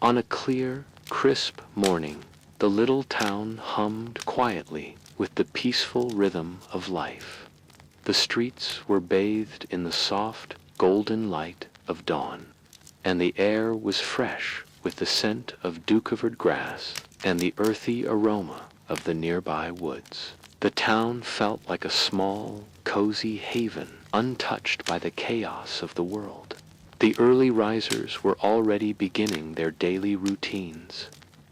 On a clear, crisp morning, the little town hummed quietly with the peaceful rhythm of life. The streets were bathed in the soft, golden light of dawn, and the air was fresh with the scent of dew-covered grass and the earthy aroma of the nearby woods. The town felt like a small, cozy haven, untouched by the chaos of the world. The early risers were already beginning their daily routines,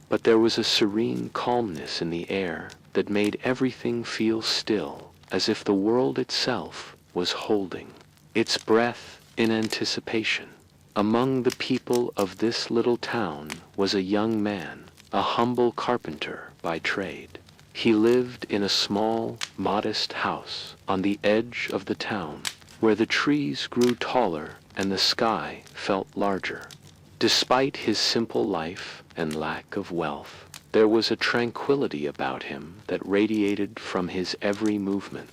but there was a serene calmness in the air that made everything feel still, as if the world itself was holding its breath in anticipation. Among the people of this little town was a young man, a humble carpenter by trade. He lived in a small, modest house on the edge of the town, where the trees grew taller and the sky felt larger. Despite his simple life and lack of wealth, there was a tranquility about him that radiated from his every movement.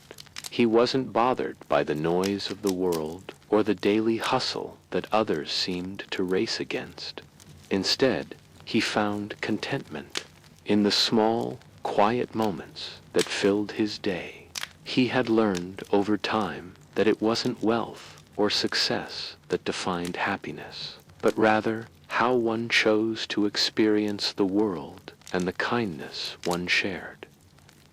He wasn't bothered by the noise of the world or the daily hustle that others seemed to race against. Instead, he found contentment in the small, quiet moments that filled his day. He had learned over time that it wasn't wealth or success that defined happiness, but rather how one chose to experience the world and the kindness one shared.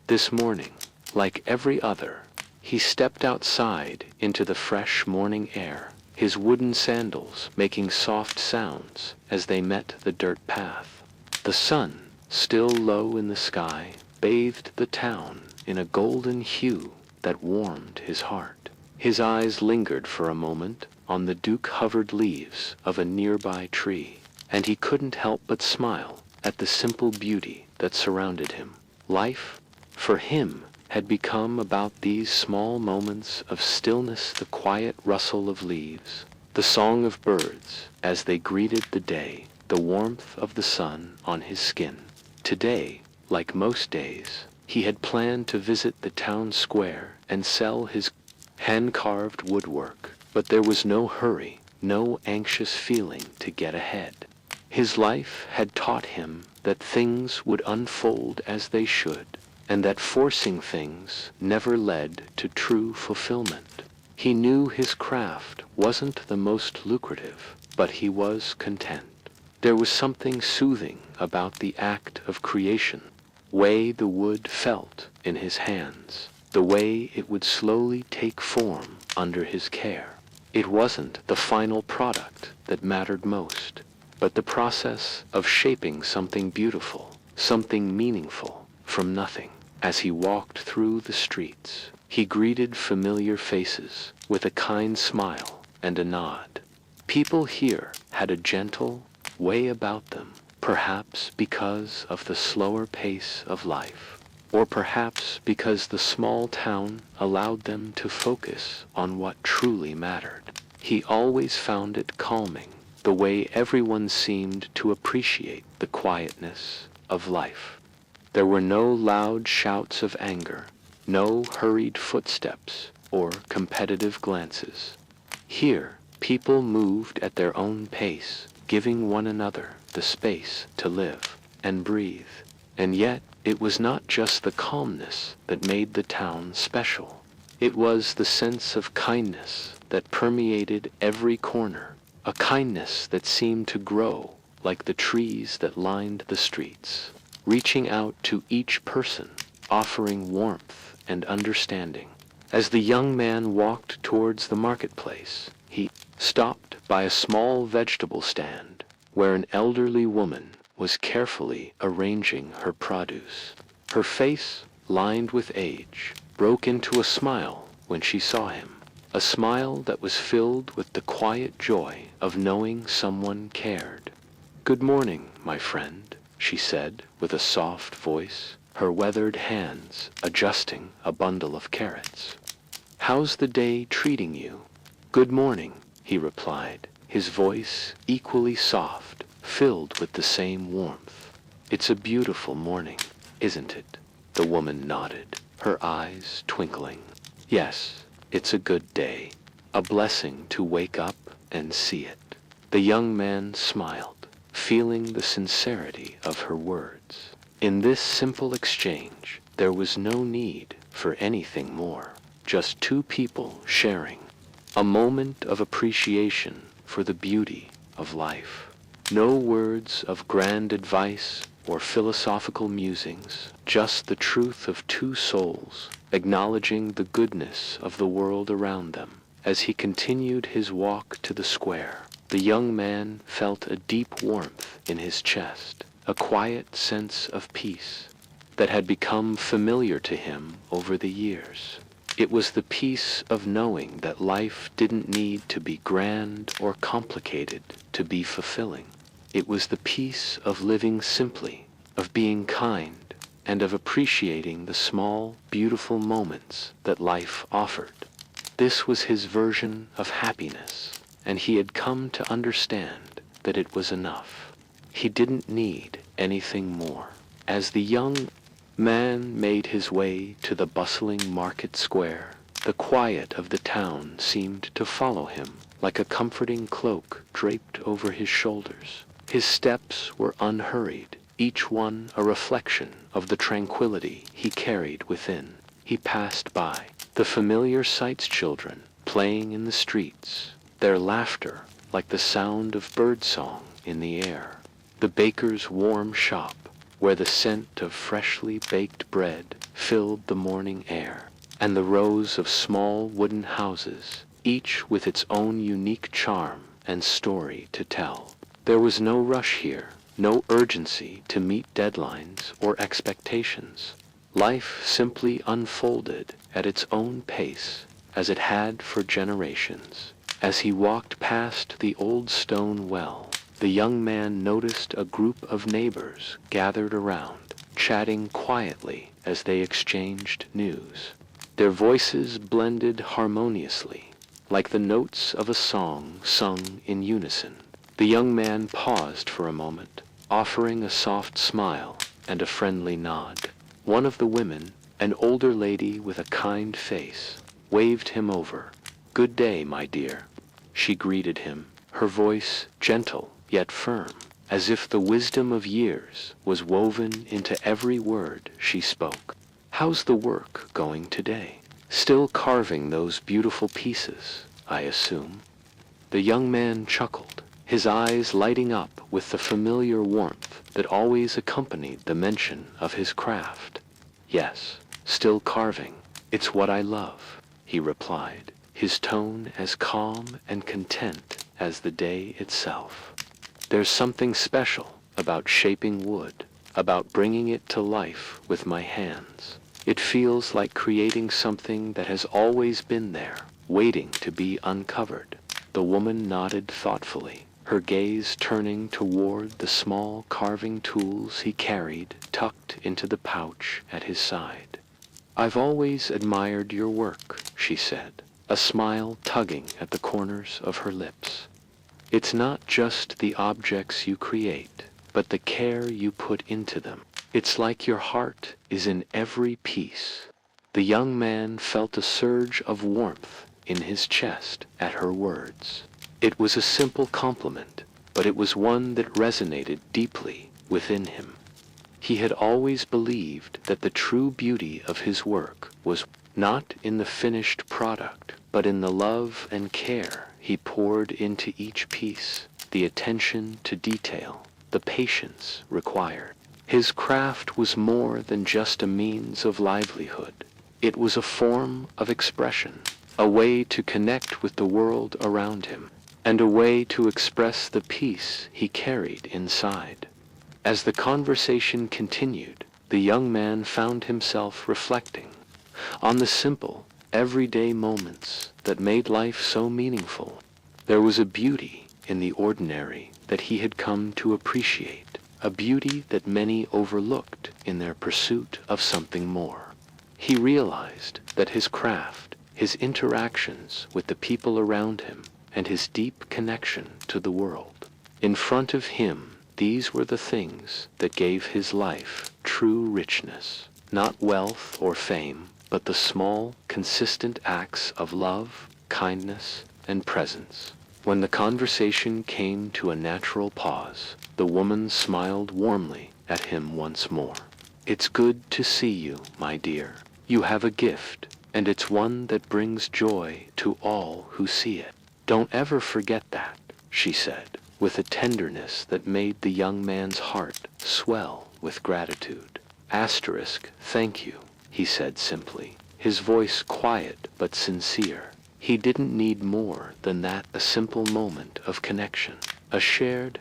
This morning, like every other, he stepped outside into the fresh morning air, his wooden sandals making soft sounds as they met the dirt path. The sun, still low in the sky, bathed the town in a golden hue that warmed his heart. His eyes lingered for a moment on the dew-covered leaves of a nearby tree, and he couldn't help but smile at the simple beauty that surrounded him. Life, for him, had become about these small moments of stillness, the quiet rustle of leaves, the song of birds as they greeted the day, the warmth of the sun on his skin. Today, like most days, he had planned to visit the town square and sell his hand-carved woodwork, but there was no hurry, no anxious feeling to get ahead. His life had taught him that things would unfold as they should, and that forcing things never led to true fulfillment. He knew his craft wasn't the most lucrative, but he was content. There was something soothing about the act of creation, way the wood felt in his hands, the way it would slowly take form under his care. It wasn't the final product that mattered most, but the process of shaping something beautiful, something meaningful from nothing. As he walked through the streets, he greeted familiar faces with a kind smile and a nod. People here had a gentle way about them, perhaps because of the slower pace of life, or perhaps because the small town allowed them to focus on what truly mattered. He always found it calming, the way everyone seemed to appreciate the quietness of life. There were no loud shouts of anger, no hurried footsteps or competitive glances. Here, people moved at their own pace, giving one another the space to live and breathe. And yet, it was not just the calmness that made the town special. It was the sense of kindness that permeated every corner, a kindness that seemed to grow like the trees that lined the streets, reaching out to each person, offering warmth and understanding. As the young man walked towards the marketplace, he stopped by a small vegetable stand where an elderly woman was carefully arranging her produce. Her face, lined with age, broke into a smile when she saw him, a smile that was filled with the quiet joy of knowing someone cared. "Good morning, my friend," she said with a soft voice, her weathered hands adjusting a bundle of carrots. "How's the day treating you?" "Good morning," he replied, his voice equally soft, filled with the same warmth. "It's a beautiful morning, isn't it?" The woman nodded, her eyes twinkling. "Yes, it's a good day, a blessing to wake up and see it." The young man smiled, feeling the sincerity of her words. In this simple exchange, there was no need for anything more, just two people sharing a moment of appreciation for the beauty of life. No words of grand advice or philosophical musings, just the truth of two souls acknowledging the goodness of the world around them. As he continued his walk to the square, the young man felt a deep warmth in his chest, a quiet sense of peace that had become familiar to him over the years. It was the peace of knowing that life didn't need to be grand or complicated to be fulfilling. It was the peace of living simply, of being kind, and of appreciating the small, beautiful moments that life offered. This was his version of happiness, and he had come to understand that it was enough. He didn't need anything more. As the young man made his way to the bustling market square, the quiet of the town seemed to follow him like a comforting cloak draped over his shoulders. His steps were unhurried, each one a reflection of the tranquility he carried within. He passed by the familiar sights, children playing in the streets, their laughter like the sound of birdsong in the air, the baker's warm shop where the scent of freshly baked bread filled the morning air, and the rows of small wooden houses, each with its own unique charm and story to tell. There was no rush here, no urgency to meet deadlines or expectations. Life simply unfolded at its own pace, as it had for generations. As he walked past the old stone well, the young man noticed a group of neighbors gathered around, chatting quietly as they exchanged news. Their voices blended harmoniously, like the notes of a song sung in unison. The young man paused for a moment, offering a soft smile and a friendly nod. One of the women, an older lady with a kind face, waved him over. "Good day, my dear," she greeted him, her voice gentle yet firm, as if the wisdom of years was woven into every word she spoke. "How's the work going today? Still carving those beautiful pieces, I assume?" The young man chuckled, his eyes lighting up with the familiar warmth that always accompanied the mention of his craft. "Yes, still carving. It's what I love," he replied, his tone as calm and content as the day itself. "There's something special about shaping wood, about bringing it to life with my hands. It feels like creating something that has always been there, waiting to be uncovered." The woman nodded thoughtfully, her gaze turning toward the small carving tools he carried tucked into the pouch at his side. "I've always admired your work," she said, a smile tugging at the corners of her lips. "It's not just the objects you create, but the care you put into them. It's like your heart is in every piece." The young man felt a surge of warmth in his chest at her words. It was a simple compliment, but it was one that resonated deeply within him. He had always believed that the true beauty of his work was not in the finished product, but in the love and care he poured into each piece, the attention to detail, the patience required. His craft was more than just a means of livelihood. It was a form of expression, a way to connect with the world around him, and a way to express the peace he carried inside. As the conversation continued, the young man found himself reflecting on the simple, everyday moments that made life so meaningful. There was a beauty in the ordinary that he had come to appreciate, a beauty that many overlooked in their pursuit of something more. He realized that his craft, his interactions with the people around him, and his deep connection to the world. In front of him, these were the things that gave his life true richness, not wealth or fame, but the small, consistent acts of love, kindness, and presence. When the conversation came to a natural pause, the woman smiled warmly at him once more. "It's good to see you, my dear. You have a gift, and it's one that brings joy to all who see it. Don't ever forget that," she said, with a tenderness that made the young man's heart swell with gratitude. Thank you, he said simply, his voice quiet but sincere. He didn't need more than that, a simple moment of connection, a shared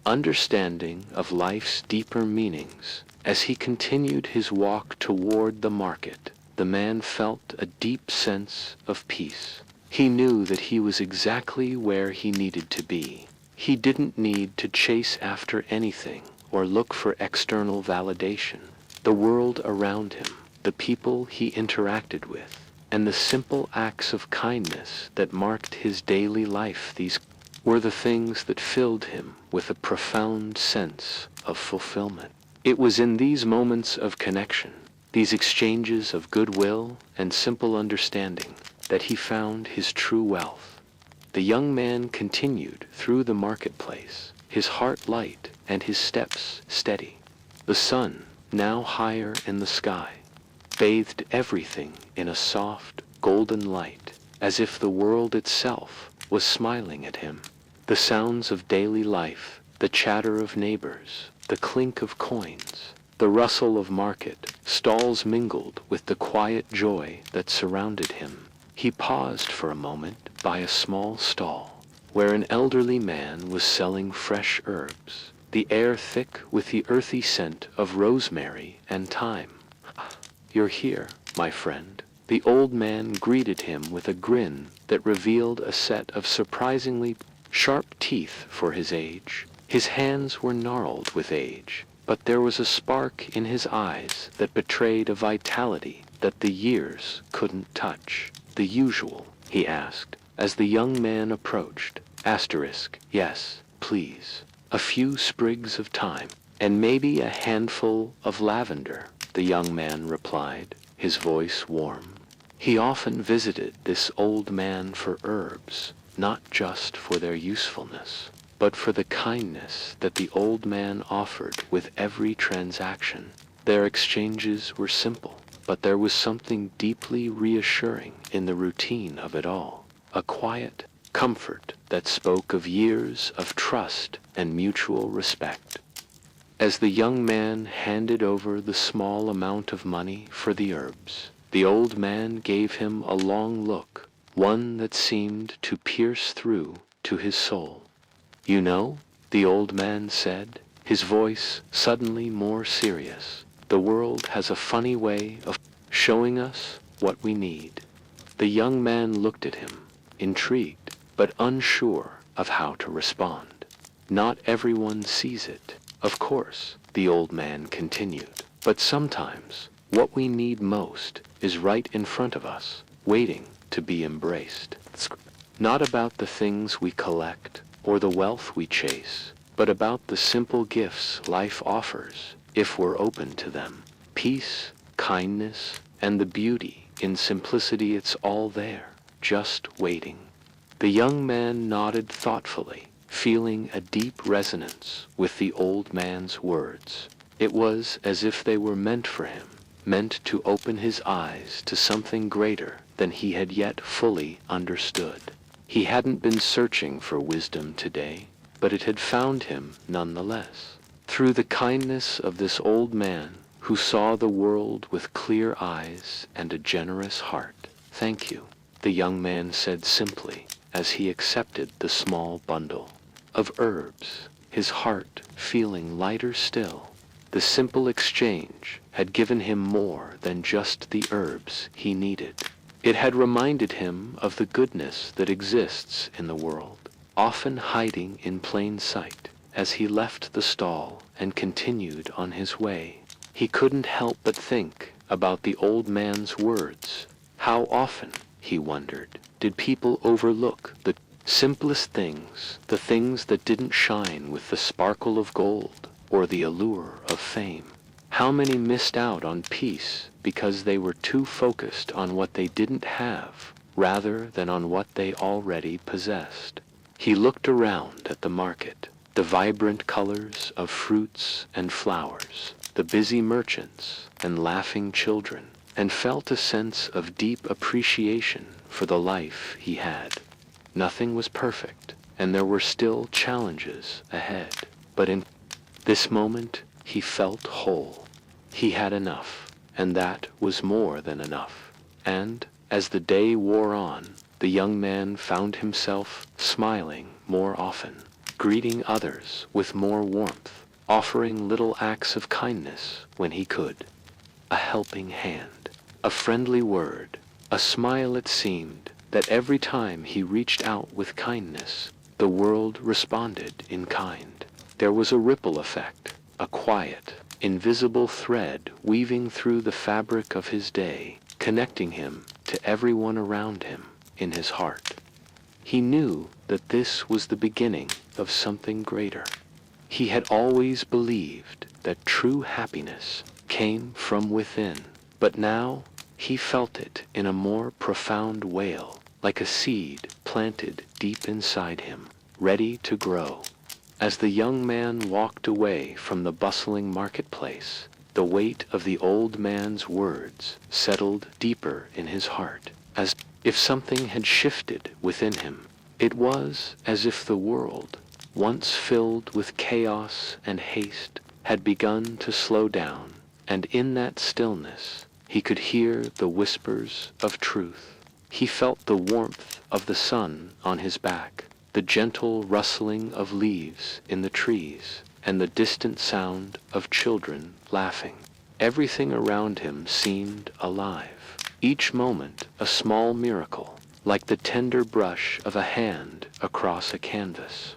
understanding of life's deeper meanings. As he continued his walk toward the market, the man felt a deep sense of peace. He knew that he was exactly where he needed to be. He didn't need to chase after anything or look for external validation. The world around him, the people he interacted with, and the simple acts of kindness that marked his daily life, these were the things that filled him with a profound sense of fulfillment. It was in these moments of connection, these exchanges of goodwill and simple understanding, that he found his true wealth. The young man continued through the marketplace, his heart light and his steps steady. The sun, now higher in the sky, bathed everything in a soft, golden light, as if the world itself was smiling at him. The sounds of daily life, the chatter of neighbors, the clink of coins, the rustle of market stalls mingled with the quiet joy that surrounded him. He paused for a moment by a small stall, where an elderly man was selling fresh herbs, the air thick with the earthy scent of rosemary and thyme. "You're here, my friend." The old man greeted him with a grin that revealed a set of surprisingly sharp teeth for his age. His hands were gnarled with age, but there was a spark in his eyes that betrayed a vitality that the years couldn't touch. "The usual?" he asked, as the young man approached. Yes, please. A few sprigs of thyme, and maybe a handful of lavender," the young man replied, his voice warm. He often visited this old man for herbs, not just for their usefulness, but for the kindness that the old man offered with every transaction. Their exchanges were simple, but there was something deeply reassuring in the routine of it all, a quiet comfort that spoke of years of trust and mutual respect. As the young man handed over the small amount of money for the herbs, the old man gave him a long look, one that seemed to pierce through to his soul. "You know," the old man said, his voice suddenly more serious, "the world has a funny way of showing us what we need." The young man looked at him, intrigued, but unsure of how to respond. "Not everyone sees it, of course," the old man continued, "but sometimes what we need most is right in front of us, waiting to be embraced. Not about the things we collect or the wealth we chase, but about the simple gifts life offers if we're open to them. Peace, kindness, and the beauty in simplicity, it's all there, just waiting." The young man nodded thoughtfully, feeling a deep resonance with the old man's words. It was as if they were meant for him, meant to open his eyes to something greater than he had yet fully understood. He hadn't been searching for wisdom today, but it had found him nonetheless. Through the kindness of this old man who saw the world with clear eyes and a generous heart. "Thank you," the young man said simply as he accepted the small bundle of herbs, his heart feeling lighter still. The simple exchange had given him more than just the herbs he needed. It had reminded him of the goodness that exists in the world, often hiding in plain sight. As he left the stall and continued on his way, he couldn't help but think about the old man's words. How often, he wondered, did people overlook the simplest things, the things that didn't shine with the sparkle of gold or the allure of fame? How many missed out on peace because they were too focused on what they didn't have rather than on what they already possessed? He looked around at the market, the vibrant colors of fruits and flowers, the busy merchants and laughing children, and felt a sense of deep appreciation for the life he had. Nothing was perfect, and there were still challenges ahead, but in this moment he felt whole. He had enough, and that was more than enough. And, as the day wore on, the young man found himself smiling more often, greeting others with more warmth, offering little acts of kindness when he could. A helping hand, a friendly word, a smile. It seemed that every time he reached out with kindness, the world responded in kind. There was a ripple effect, a quiet, invisible thread weaving through the fabric of his day, connecting him to everyone around him in his heart. He knew that this was the beginning of something greater. He had always believed that true happiness came from within, but now he felt it in a more profound way, like a seed planted deep inside him, ready to grow. As the young man walked away from the bustling marketplace, the weight of the old man's words settled deeper in his heart, as if something had shifted within him. It was as if the world, once filled with chaos and haste, had begun to slow down, and in that stillness he could hear the whispers of truth. He felt the warmth of the sun on his back, the gentle rustling of leaves in the trees, and the distant sound of children laughing. Everything around him seemed alive, each moment a small miracle, like the tender brush of a hand across a canvas.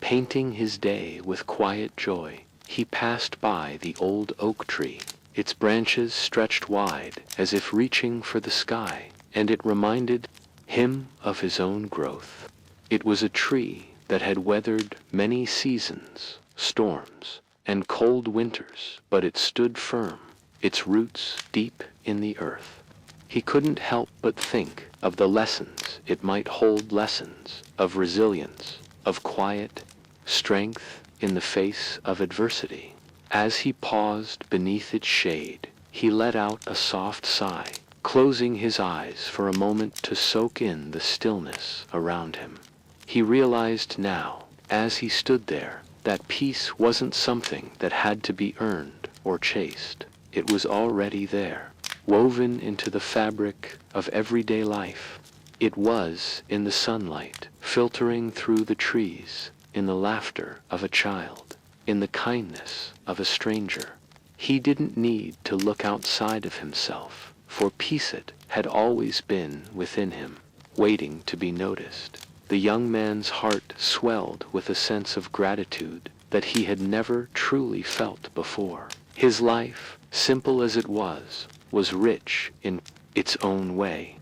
Painting his day with quiet joy, he passed by the old oak tree. Its branches stretched wide as if reaching for the sky, and it reminded him of his own growth. It was a tree that had weathered many seasons, storms, and cold winters, but it stood firm, its roots deep in the earth. He couldn't help but think of the lessons it might hold, lessons of resilience, of quiet strength in the face of adversity. As he paused beneath its shade, he let out a soft sigh, closing his eyes for a moment to soak in the stillness around him. He realized now, as he stood there, that peace wasn't something that had to be earned or chased. It was already there, woven into the fabric of everyday life. It was in the sunlight, filtering through the trees, in the laughter of a child, in the kindness of a stranger. He didn't need to look outside of himself, for peace it had always been within him, waiting to be noticed. The young man's heart swelled with a sense of gratitude that he had never truly felt before. His life, simple as it was rich in its own way.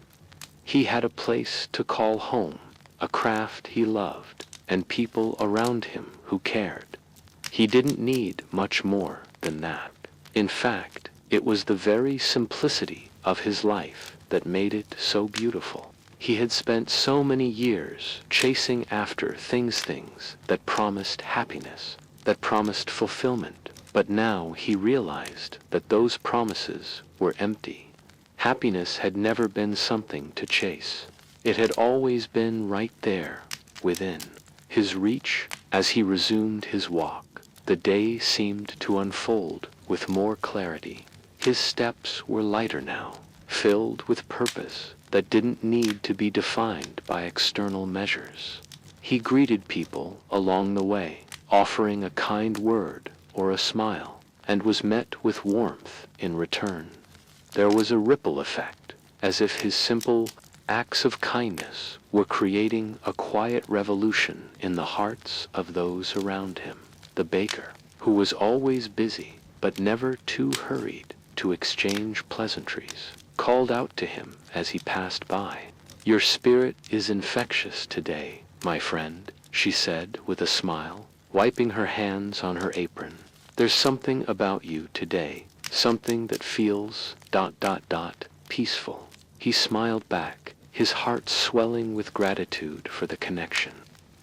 He had a place to call home, a craft he loved, and people around him who cared. He didn't need much more than that. In fact, it was the very simplicity of his life that made it so beautiful. He had spent so many years chasing after things that promised happiness, that promised fulfillment, but now he realized that those promises were empty. Happiness had never been something to chase. It had always been right there, within his reach. As he resumed his walk, the day seemed to unfold with more clarity. His steps were lighter now, filled with purpose that didn't need to be defined by external measures. He greeted people along the way, offering a kind word or a smile, and was met with warmth in return. There was a ripple effect, as if his simple acts of kindness were creating a quiet revolution in the hearts of those around him. The baker, who was always busy but never too hurried to exchange pleasantries, called out to him as he passed by. "Your spirit is infectious today, my friend," she said with a smile, wiping her hands on her apron. "There's something about you today, something that feels ... peaceful." He smiled back, his heart swelling with gratitude for the connection.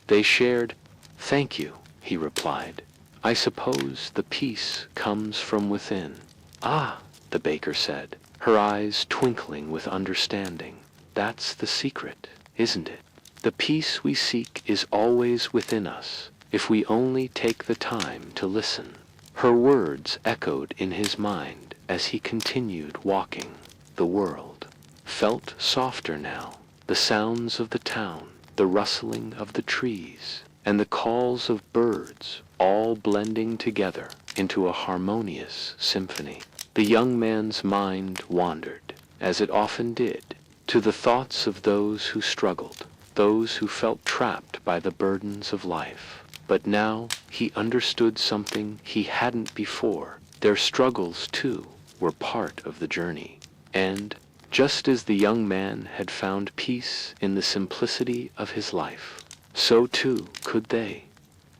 They shared, "Thank you," he replied. "I suppose the peace comes from within." "Ah," the baker said, her eyes twinkling with understanding. "That's the secret, isn't it? The peace we seek is always within us, if we only take the time to listen." Her words echoed in his mind as he continued walking. The world felt softer now, the sounds of the town, the rustling of the trees, and the calls of birds all blending together into a harmonious symphony. The young man's mind wandered, as it often did, to the thoughts of those who struggled, those who felt trapped by the burdens of life. But now he understood something he hadn't before. Their struggles, too, were part of the journey. And, just as the young man had found peace in the simplicity of his life, so too could they.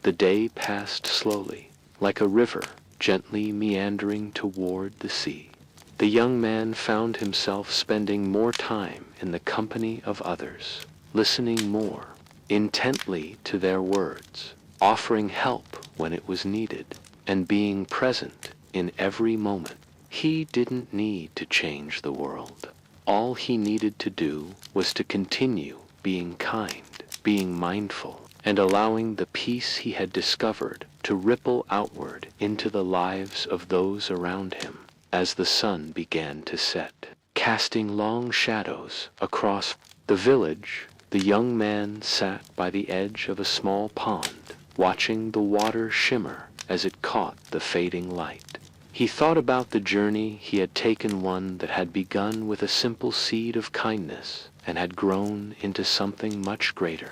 The day passed slowly, like a river gently meandering toward the sea. The young man found himself spending more time in the company of others, listening more intently to their words, offering help when it was needed, and being present in every moment. He didn't need to change the world. All he needed to do was to continue being kind, being mindful, and allowing the peace he had discovered to ripple outward into the lives of those around him. As the sun began to set, casting long shadows across the village, the young man sat by the edge of a small pond, watching the water shimmer as it caught the fading light. He thought about the journey he had taken, one that had begun with a simple seed of kindness and had grown into something much greater.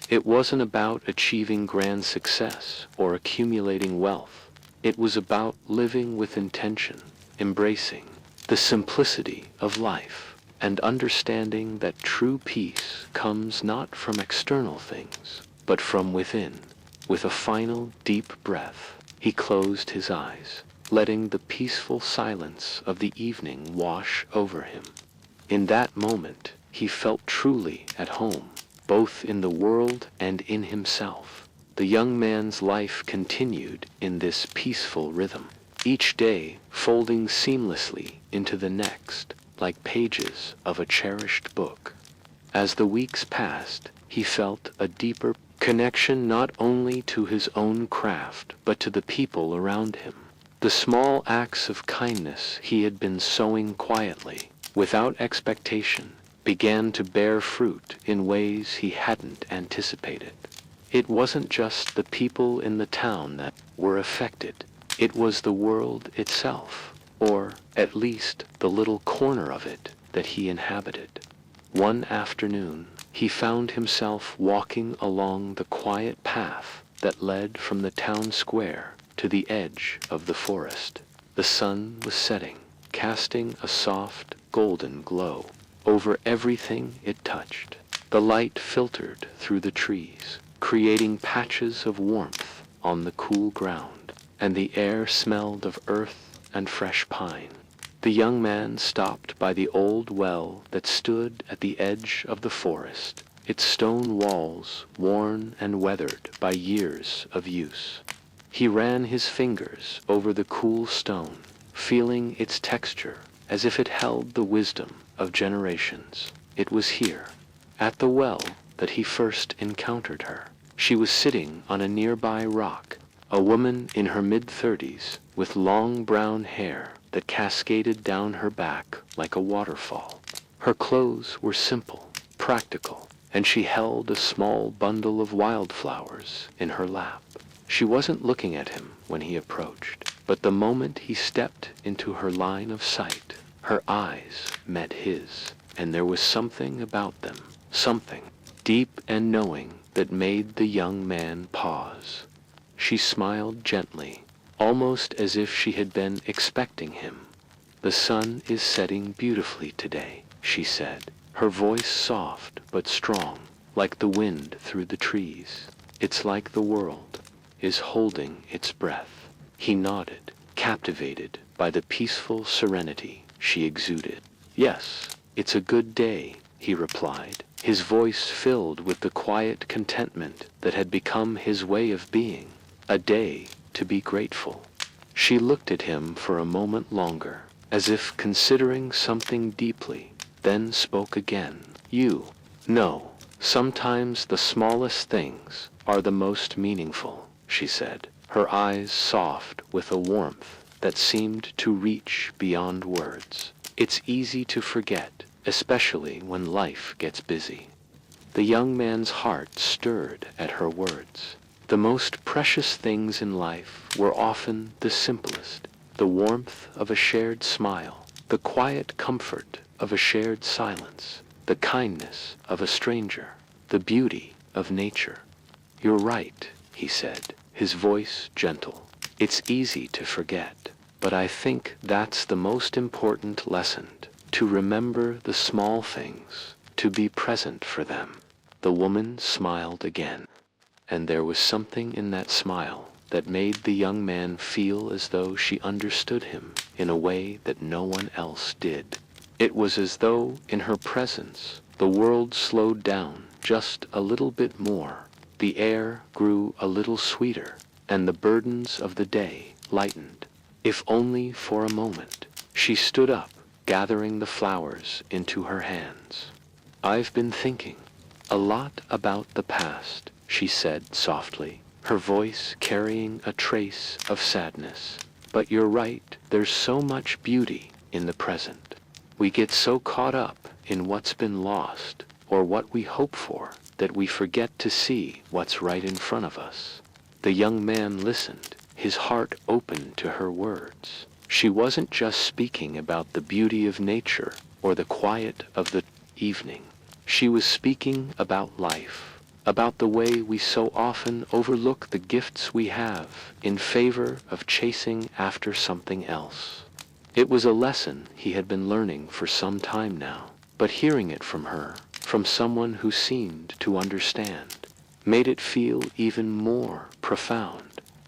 It wasn't about achieving grand success or accumulating wealth. It was about living with intention, embracing the simplicity of life, and understanding that true peace comes not from external things, but from within. With a final deep breath, he closed his eyes, letting the peaceful silence of the evening wash over him. In that moment, he felt truly at home, both in the world and in himself. The young man's life continued in this peaceful rhythm, each day folding seamlessly into the next, like pages of a cherished book. As the weeks passed, he felt a deeper connection not only to his own craft, but to the people around him. The small acts of kindness he had been sowing quietly, without expectation, began to bear fruit in ways he hadn't anticipated. It wasn't just the people in the town that were affected. It was the world itself, or at least the little corner of it that he inhabited. One afternoon, he found himself walking along the quiet path that led from the town square to the edge of the forest. The sun was setting, casting a soft, golden glow over everything it touched. The light filtered through the trees, creating patches of warmth on the cool ground, and the air smelled of earth and fresh pine. The young man stopped by the old well that stood at the edge of the forest, its stone walls worn and weathered by years of use. He ran his fingers over the cool stone, feeling its texture as if it held the wisdom of generations. It was here, at the well, that he first encountered her. She was sitting on a nearby rock, a woman in her mid-30s with long brown hair that cascaded down her back like a waterfall. Her clothes were simple, practical, and she held a small bundle of wildflowers in her lap. She wasn't looking at him when he approached, but the moment he stepped into her line of sight, her eyes met his, and there was something about them, something deep and knowing, that made the young man pause. She smiled gently, almost as if she had been expecting him. "The sun is setting beautifully today," she said, her voice soft but strong, like the wind through the trees. "It's like the world is holding its breath." He nodded, captivated by the peaceful serenity she exuded. "Yes, it's a good day," he replied, his voice filled with the quiet contentment that had become his way of being, a day to be grateful. She looked at him for a moment longer, as if considering something deeply, then spoke again. You know, sometimes the smallest things are the most meaningful, she said, her eyes soft with a warmth that seemed to reach beyond words. It's easy to forget, especially when life gets busy. The young man's heart stirred at her words. The most precious things in life were often the simplest: the warmth of a shared smile, the quiet comfort of a shared silence, the kindness of a stranger, the beauty of nature. You're right, he said, his voice gentle. It's easy to forget, but I think that's the most important lesson, to remember the small things, to be present for them. The woman smiled again, and there was something in that smile that made the young man feel as though she understood him in a way that no one else did. It was as though, in her presence, the world slowed down just a little bit more, the air grew a little sweeter, and the burdens of the day lightened. If only for a moment. She stood up, gathering the flowers into her hands. I've been thinking a lot about the past, she said softly, her voice carrying a trace of sadness. But you're right, there's so much beauty in the present. We get so caught up in what's been lost, or what we hope for, that we forget to see what's right in front of us. The young man listened, his heart open to her words. She wasn't just speaking about the beauty of nature or the quiet of the evening. She was speaking about life, about the way we so often overlook the gifts we have in favor of chasing after something else. It was a lesson he had been learning for some time now, but hearing it from her, from someone who seemed to understand, made it feel even more profound.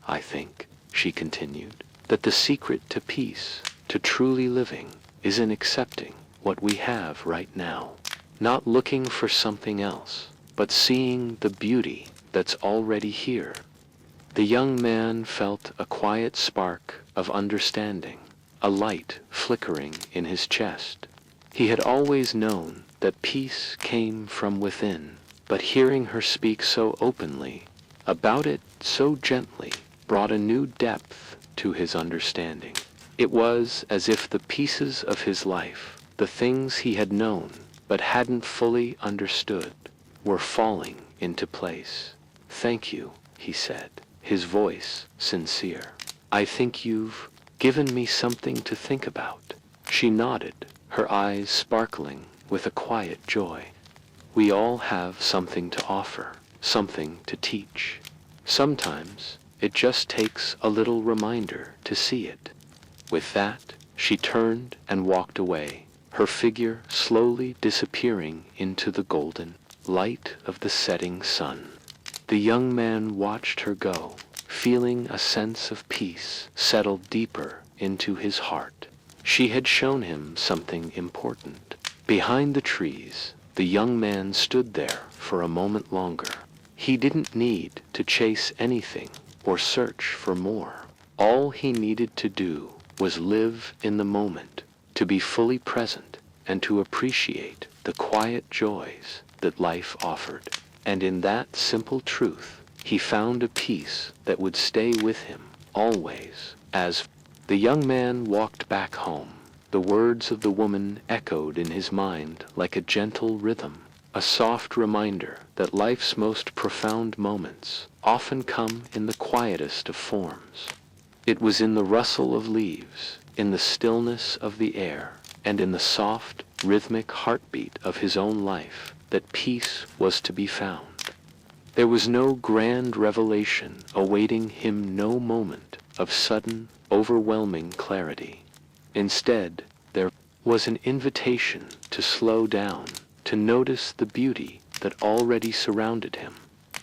I think, she continued, that the secret to peace, to truly living, is in accepting what we have right now, not looking for something else, but seeing the beauty that's already here. The young man felt a quiet spark of understanding, a light flickering in his chest. He had always known that peace came from within, but hearing her speak so openly, about it so gently, brought a new depth to his understanding. It was as if the pieces of his life, the things he had known but hadn't fully understood, were falling into place. Thank you, he said, his voice sincere. I think you've given me something to think about. She nodded, her eyes sparkling with a quiet joy. We all have something to offer, something to teach. Sometimes it just takes a little reminder to see it. With that, she turned and walked away, her figure slowly disappearing into the golden light of the setting sun. The young man watched her go, feeling a sense of peace settle deeper into his heart. She had shown him something important. Behind the trees, the young man stood there for a moment longer. He didn't need to chase anything or search for more. All he needed to do was live in the moment, to be fully present, and to appreciate the quiet joys that life offered. And in that simple truth, he found a peace that would stay with him always. As the young man walked back home, the words of the woman echoed in his mind like a gentle rhythm, a soft reminder that life's most profound moments often come in the quietest of forms. It was in the rustle of leaves, in the stillness of the air, and in the soft, rhythmic heartbeat of his own life that peace was to be found. There was no grand revelation awaiting him, no moment of sudden, overwhelming clarity. Instead, there was an invitation to slow down, to notice the beauty that already surrounded him.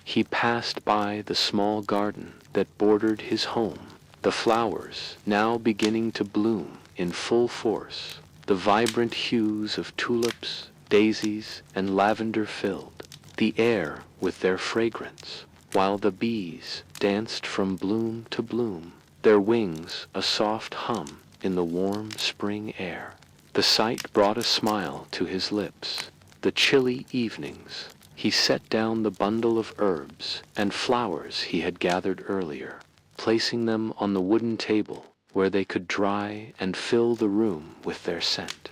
He passed by the small garden that bordered his home, the flowers now beginning to bloom in full force, the vibrant hues of tulips, daisies and lavender filled the air with their fragrance, while the bees danced from bloom to bloom, their wings a soft hum in the warm spring air. The sight brought a smile to his lips. The chilly evenings, he set down the bundle of herbs and flowers he had gathered earlier, placing them on the wooden table where they could dry and fill the room with their scent.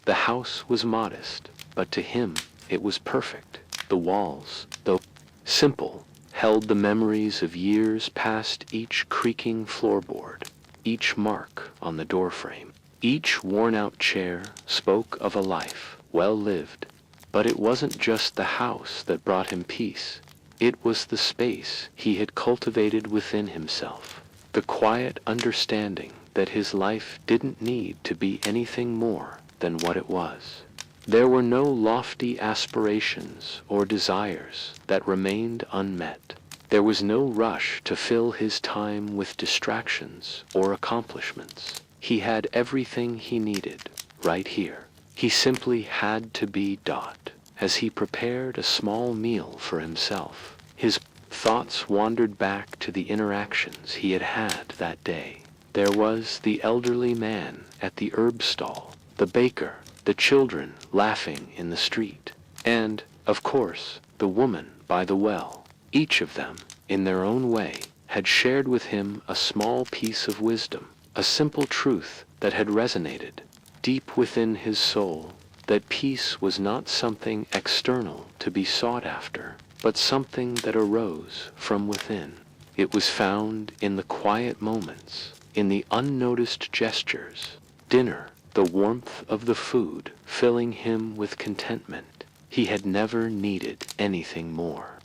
The house was modest, but to him it was perfect. The walls, though simple, held the memories of years past, each creaking floorboard, each mark on the doorframe, each worn-out chair spoke of a life well lived. But it wasn't just the house that brought him peace. It was the space he had cultivated within himself, the quiet understanding that his life didn't need to be anything more than what it was. There were no lofty aspirations or desires that remained unmet. There was no rush to fill his time with distractions or accomplishments. He had everything he needed right here. He simply had to be Dot. As he prepared a small meal for himself, his thoughts wandered back to the interactions he had had that day. There was the elderly man at the herb stall, the baker, the children laughing in the street, and, of course, the woman by the well. Each of them, in their own way, had shared with him a small piece of wisdom, a simple truth that had resonated deep within his soul, that peace was not something external to be sought after, but something that arose from within. It was found in the quiet moments, in the unnoticed gestures. Dinner, the warmth of the food, filling him with contentment. He had never needed anything more.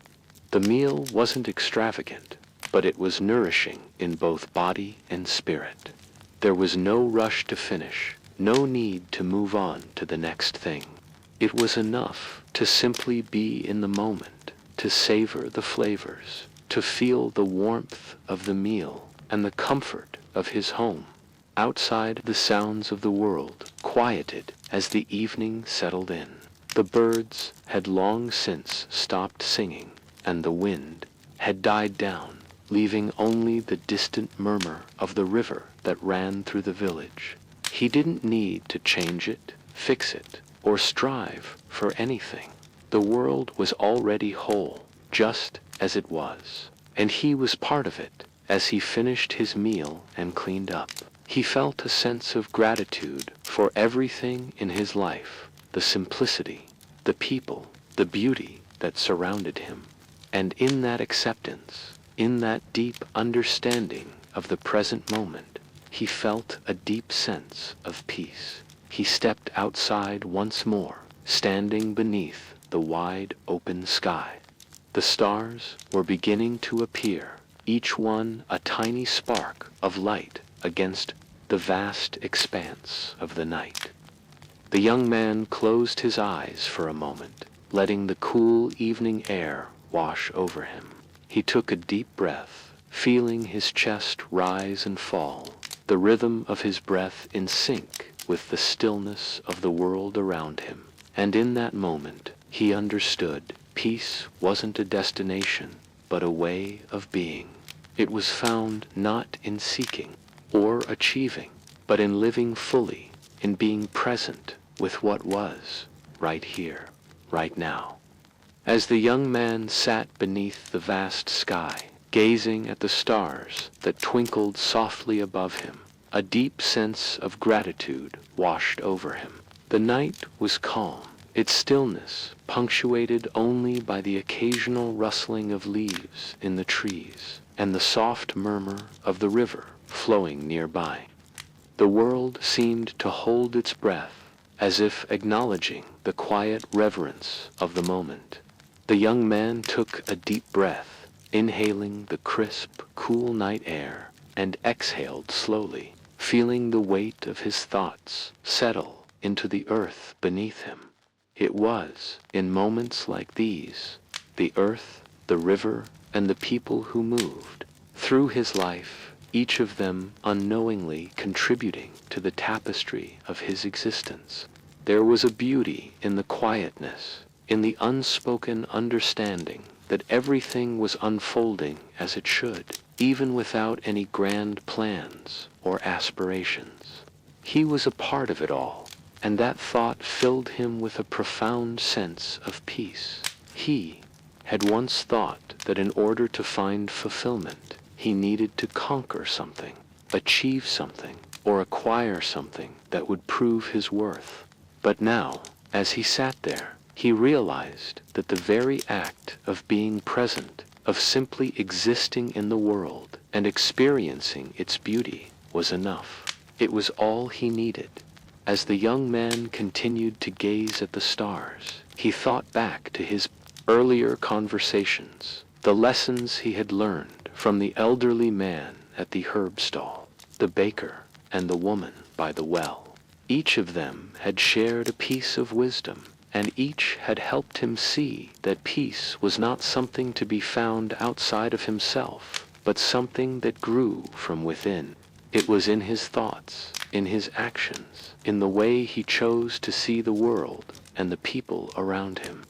The meal wasn't extravagant, but it was nourishing in both body and spirit. There was no rush to finish, no need to move on to the next thing. It was enough to simply be in the moment, to savor the flavors, to feel the warmth of the meal and the comfort of his home. Outside, the sounds of the world quieted as the evening settled in. The birds had long since stopped singing, and the wind had died down, leaving only the distant murmur of the river that ran through the village. He didn't need to change it, fix it, or strive for anything. The world was already whole, just as it was, and he was part of it. As he finished his meal and cleaned up, he felt a sense of gratitude for everything in his life, the simplicity, the people, the beauty that surrounded him. And in that acceptance, in that deep understanding of the present moment, he felt a deep sense of peace. He stepped outside once more, standing beneath the wide open sky. The stars were beginning to appear, each one a tiny spark of light against the vast expanse of the night. The young man closed his eyes for a moment, letting the cool evening air wash over him. He took a deep breath, feeling his chest rise and fall, the rhythm of his breath in sync with the stillness of the world around him. And in that moment, he understood peace wasn't a destination, but a way of being. It was found not in seeking or achieving, but in living fully, in being present with what was, right here, right now. As the young man sat beneath the vast sky, gazing at the stars that twinkled softly above him, a deep sense of gratitude washed over him. The night was calm, its stillness punctuated only by the occasional rustling of leaves in the trees and the soft murmur of the river flowing nearby. The world seemed to hold its breath, as if acknowledging the quiet reverence of the moment. The young man took a deep breath, inhaling the crisp, cool night air, and exhaled slowly, feeling the weight of his thoughts settle into the earth beneath him. It was, in moments like these, the earth, the river, and the people who moved through his life, each of them unknowingly contributing to the tapestry of his existence, There was a beauty in the quietness, in the unspoken understanding that everything was unfolding as it should, even without any grand plans or aspirations. He was a part of it all, and that thought filled him with a profound sense of peace. He had once thought that in order to find fulfillment, he needed to conquer something, achieve something, or acquire something that would prove his worth. But now, as he sat there, he realized that the very act of being present, of simply existing in the world and experiencing its beauty, was enough. It was all he needed. As the young man continued to gaze at the stars, he thought back to his earlier conversations, the lessons he had learned from the elderly man at the herb stall, the baker, and the woman by the well. Each of them had shared a piece of wisdom, and each had helped him see that peace was not something to be found outside of himself, but something that grew from within. It was in his thoughts, in his actions, in the way he chose to see the world and the people around him.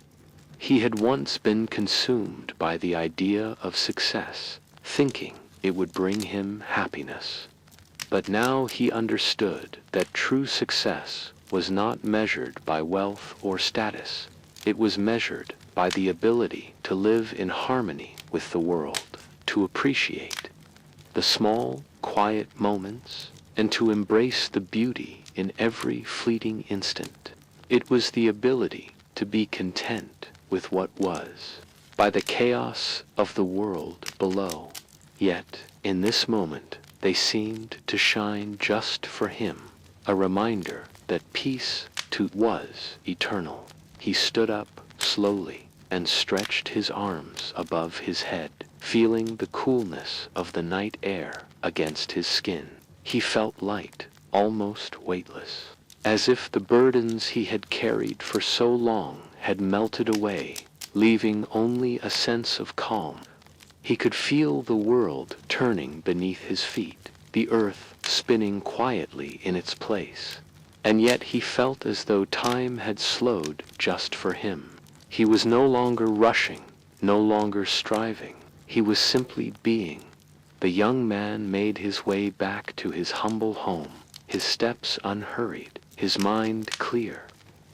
He had once been consumed by the idea of success, thinking it would bring him happiness. But now he understood that true success was not measured by wealth or status. It was measured by the ability to live in harmony with the world, to appreciate the small, quiet moments, and to embrace the beauty in every fleeting instant. It was the ability to be content with what was, by the chaos of the world below. Yet, in this moment, they seemed to shine just for him, a reminder that peace too was eternal. He stood up slowly and stretched his arms above his head, feeling the coolness of the night air against his skin. He felt light, almost weightless, as if the burdens he had carried for so long had melted away, leaving only a sense of calm. He could feel the world turning beneath his feet, the earth spinning quietly in its place. And yet he felt as though time had slowed just for him. He was no longer rushing, no longer striving. He was simply being. The young man made his way back to his humble home, his steps unhurried, his mind clear.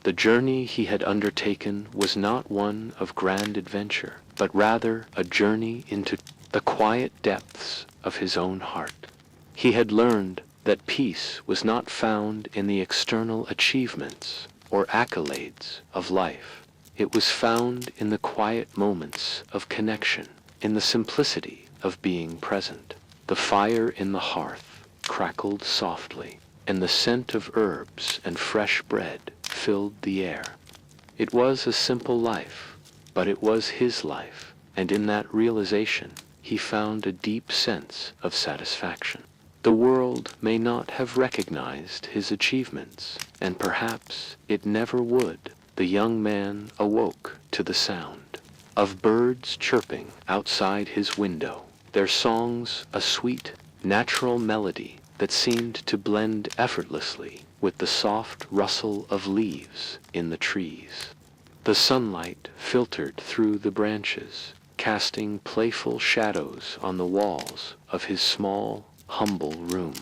The journey he had undertaken was not one of grand adventure, but rather a journey into the quiet depths of his own heart. He had learned that peace was not found in the external achievements or accolades of life. It was found in the quiet moments of connection, in the simplicity of being present. The fire in the hearth crackled softly, and the scent of herbs and fresh bread filled the air. It was a simple life, but it was his life, and in that realization he found a deep sense of satisfaction. The world may not have recognized his achievements, and perhaps it never would. The young man awoke to the sound of birds chirping outside his window, their songs a sweet, natural melody that seemed to blend effortlessly with the soft rustle of leaves in the trees. The sunlight filtered through the branches, casting playful shadows on the walls of his small, humble room.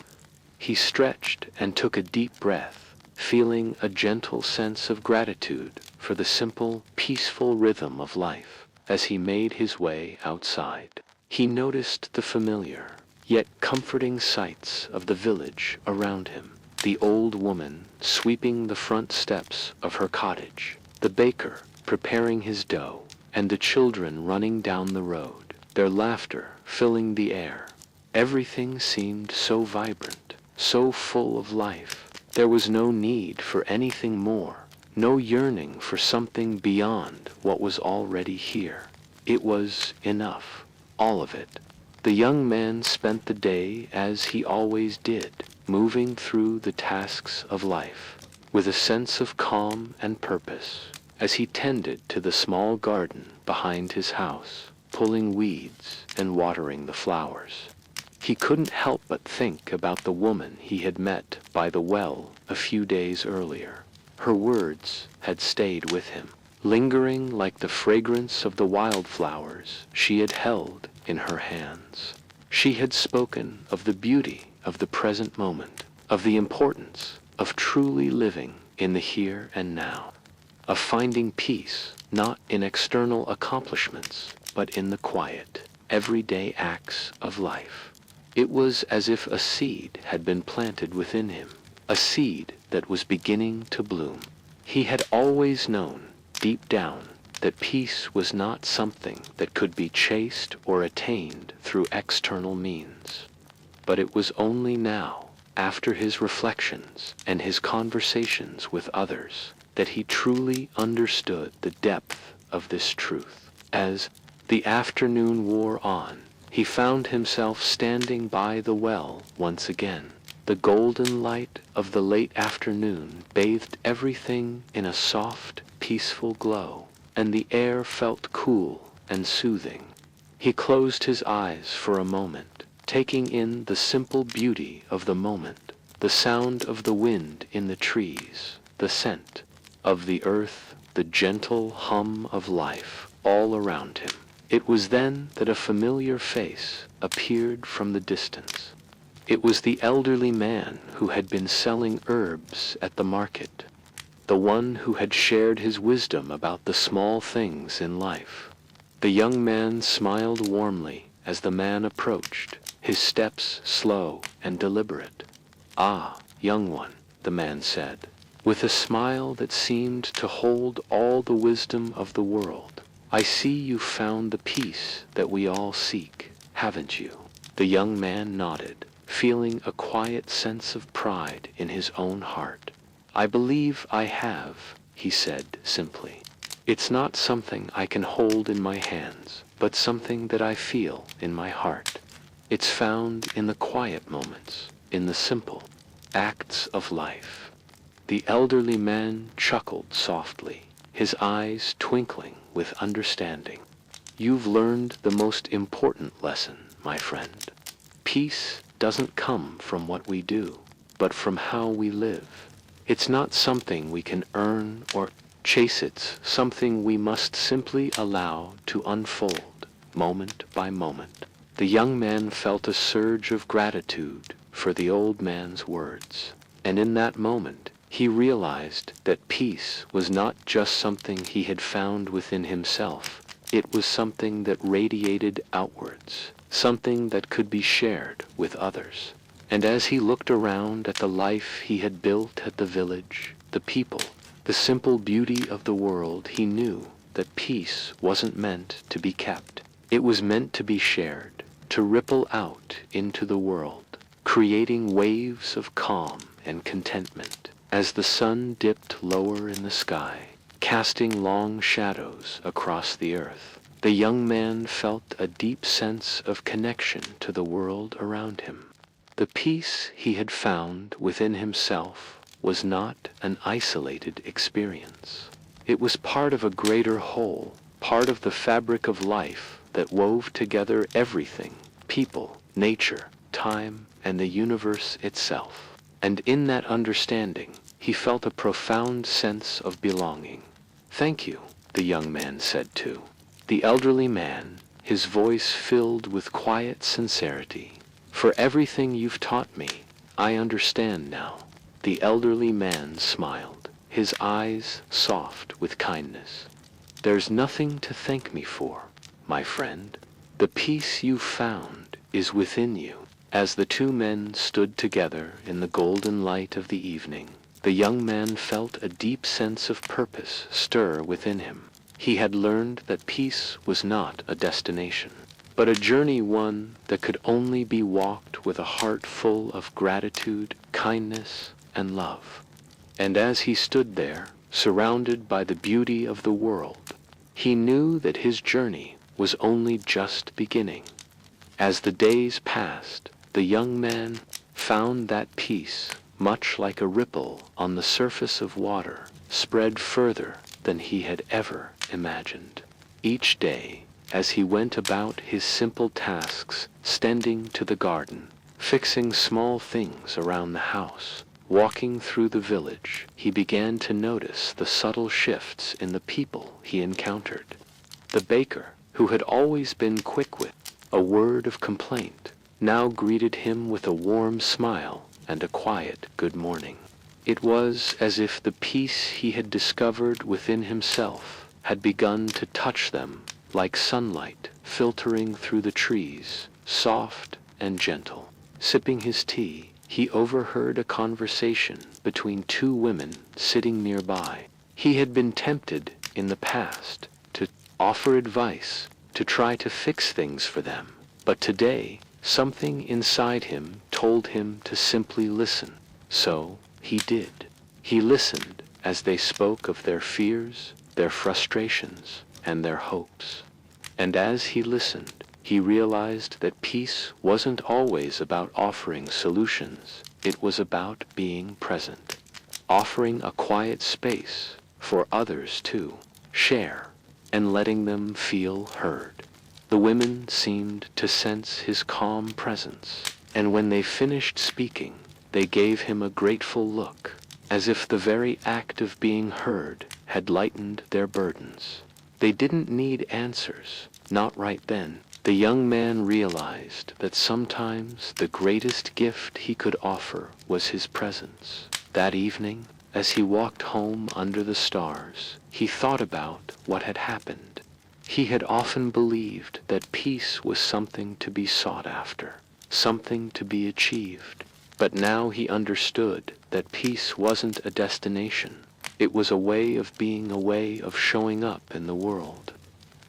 He stretched and took a deep breath, feeling a gentle sense of gratitude for the simple, peaceful rhythm of life. As he made his way outside, he noticed the familiar, yet comforting sights of the village around him. The old woman sweeping the front steps of her cottage, the baker preparing his dough, and the children running down the road, their laughter filling the air. Everything seemed so vibrant, so full of life. There was no need for anything more, no yearning for something beyond what was already here. It was enough, all of it. The young man spent the day as he always did, moving through the tasks of life, with a sense of calm and purpose, as he tended to the small garden behind his house, pulling weeds and watering the flowers. He couldn't help but think about the woman he had met by the well a few days earlier. Her words had stayed with him, lingering like the fragrance of the wildflowers she had held in her hands. She had spoken of the beauty of the present moment, of the importance of truly living in the here and now, of finding peace not in external accomplishments, but in the quiet, everyday acts of life. It was as if a seed had been planted within him, a seed that was beginning to bloom. He had always known, deep down, that peace was not something that could be chased or attained through external means. But it was only now, after his reflections and his conversations with others, that he truly understood the depth of this truth. As the afternoon wore on, he found himself standing by the well once again. The golden light of the late afternoon bathed everything in a soft, peaceful glow, and the air felt cool and soothing. He closed his eyes for a moment, taking in the simple beauty of the moment, the sound of the wind in the trees, the scent of the earth, the gentle hum of life all around him. It was then that a familiar face appeared from the distance. It was the elderly man who had been selling herbs at the market, the one who had shared his wisdom about the small things in life. The young man smiled warmly as the man approached, his steps slow and deliberate. "Ah, young one," the man said, with a smile that seemed to hold all the wisdom of the world. "I see you've found the peace that we all seek, haven't you?" The young man nodded, feeling a quiet sense of pride in his own heart. "I believe I have," he said simply. "It's not something I can hold in my hands, but something that I feel in my heart. It's found in the quiet moments, in the simple acts of life." The elderly man chuckled softly, his eyes twinkling with understanding. "You've learned the most important lesson, my friend. Peace doesn't come from what we do, but from how we live. It's not something we can earn or chase, it's something we must simply allow to unfold, moment by moment." The young man felt a surge of gratitude for the old man's words, and in that moment he realized that peace was not just something he had found within himself. It was something that radiated outwards, something that could be shared with others. And as he looked around at the life he had built at the village, the people, the simple beauty of the world, he knew that peace wasn't meant to be kept. It was meant to be shared, to ripple out into the world, creating waves of calm and contentment. As the sun dipped lower in the sky, casting long shadows across the earth, the young man felt a deep sense of connection to the world around him. The peace he had found within himself was not an isolated experience. It was part of a greater whole, part of the fabric of life that wove together everything, people, nature, time, and the universe itself. And in that understanding, he felt a profound sense of belonging. "Thank you," the young man said too. The elderly man, his voice filled with quiet sincerity. "For everything you've taught me, I understand now." The elderly man smiled, his eyes soft with kindness. "There's nothing to thank me for, my friend. The peace you've found is within you." As the two men stood together in the golden light of the evening, the young man felt a deep sense of purpose stir within him. He had learned that peace was not a destination, but a journey, one that could only be walked with a heart full of gratitude, kindness, and love. And as he stood there, surrounded by the beauty of the world, he knew that his journey was only just beginning. As the days passed, the young man found that peace, much like a ripple on the surface of water, spread further than he had ever imagined. Each day, as he went about his simple tasks, tending to the garden, fixing small things around the house, Walking through the village, he began to notice the subtle shifts in the people he encountered. The baker, who had always been quick with a word of complaint, now greeted him with a warm smile and a quiet good morning. It was as if the peace he had discovered within himself had begun to touch them like sunlight filtering through the trees, soft and gentle. Sipping his tea, he overheard a conversation between two women sitting nearby. He had been tempted in the past to offer advice, to try to fix things for them, but today something inside him told him to simply listen. So he did. He listened as they spoke of their fears, their frustrations, and their hopes. And as he listened, he realized that peace wasn't always about offering solutions. It was about being present, offering a quiet space for others to share and letting them feel heard. The women seemed to sense his calm presence, and when they finished speaking, they gave him a grateful look, as if the very act of being heard had lightened their burdens. They didn't need answers, not right then. The young man realized that sometimes the greatest gift he could offer was his presence. That evening, as he walked home under the stars, he thought about what had happened. He had often believed that peace was something to be sought after, something to be achieved. But now he understood that peace wasn't a destination. It was a way of being, a way of showing up in the world.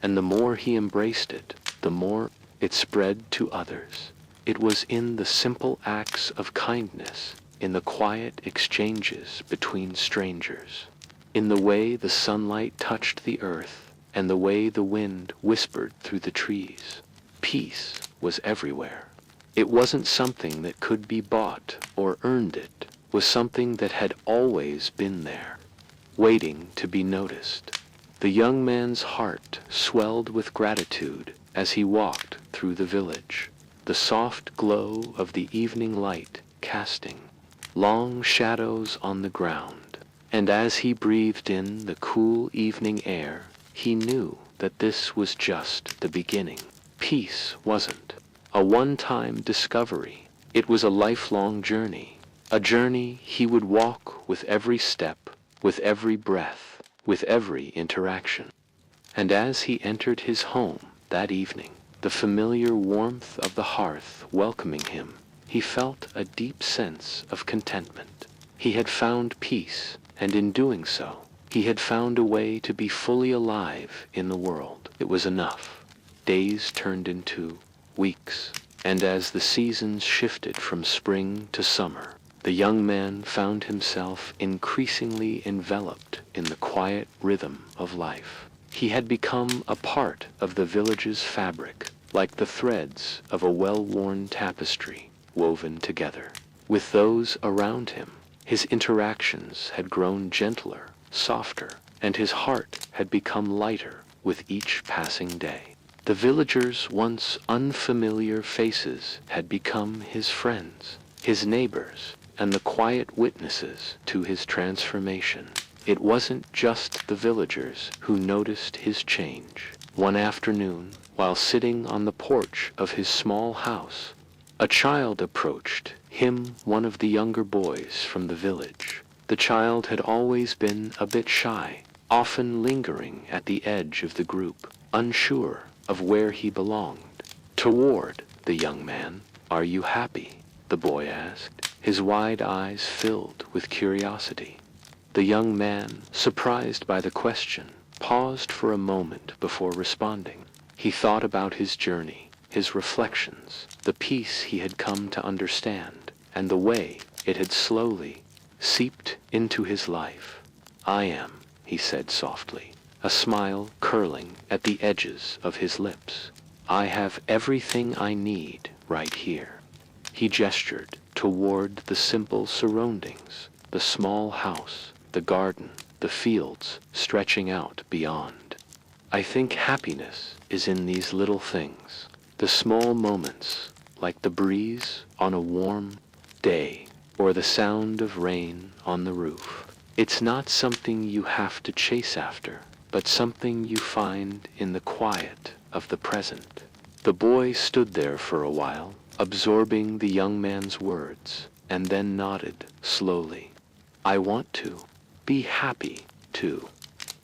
And the more he embraced it, the more it spread to others. It was in the simple acts of kindness, in the quiet exchanges between strangers, in the way the sunlight touched the earth, and the way the wind whispered through the trees. Peace was everywhere. It wasn't something that could be bought or earned. It was something that had always been there, waiting to be noticed. The young man's heart swelled with gratitude as he walked through the village, the soft glow of the evening light casting long shadows on the ground. And as he breathed in the cool evening air, he knew that this was just the beginning. Peace wasn't a one-time discovery. It was a lifelong journey, a journey he would walk with every step, with every breath, with every interaction. And as he entered his home that evening, the familiar warmth of the hearth welcoming him, he felt a deep sense of contentment. He had found peace, and in doing so, he had found a way to be fully alive in the world. It was enough. Days turned into weeks, and as the seasons shifted from spring to summer, the young man found himself increasingly enveloped in the quiet rhythm of life. He had become a part of the village's fabric, like the threads of a well-worn tapestry woven together. With those around him, his interactions had grown gentler, softer, and his heart had become lighter with each passing day. The villagers' once unfamiliar faces had become his friends, his neighbors, and the quiet witnesses to his transformation. It wasn't just the villagers who noticed his change. One afternoon, while sitting on the porch of his small house, a child approached him, one of the younger boys from the village. The child had always been a bit shy, often lingering at the edge of the group, unsure of where he belonged. Toward the young man, "Are you happy?" the boy asked, his wide eyes filled with curiosity. The young man, surprised by the question, paused for a moment before responding. He thought about his journey, his reflections, the peace he had come to understand, and the way it had slowly seeped into his life. "I am," he said softly, a smile curling at the edges of his lips. "I have everything I need right here." He gestured toward the simple surroundings, the small house, the garden, the fields stretching out beyond. "I think happiness is in these little things, the small moments, like the breeze on a warm day, or the sound of rain on the roof. It's not something you have to chase after, but something you find in the quiet of the present. The boy stood there for a while, absorbing the young man's words, and then nodded slowly. I want to be happy, too.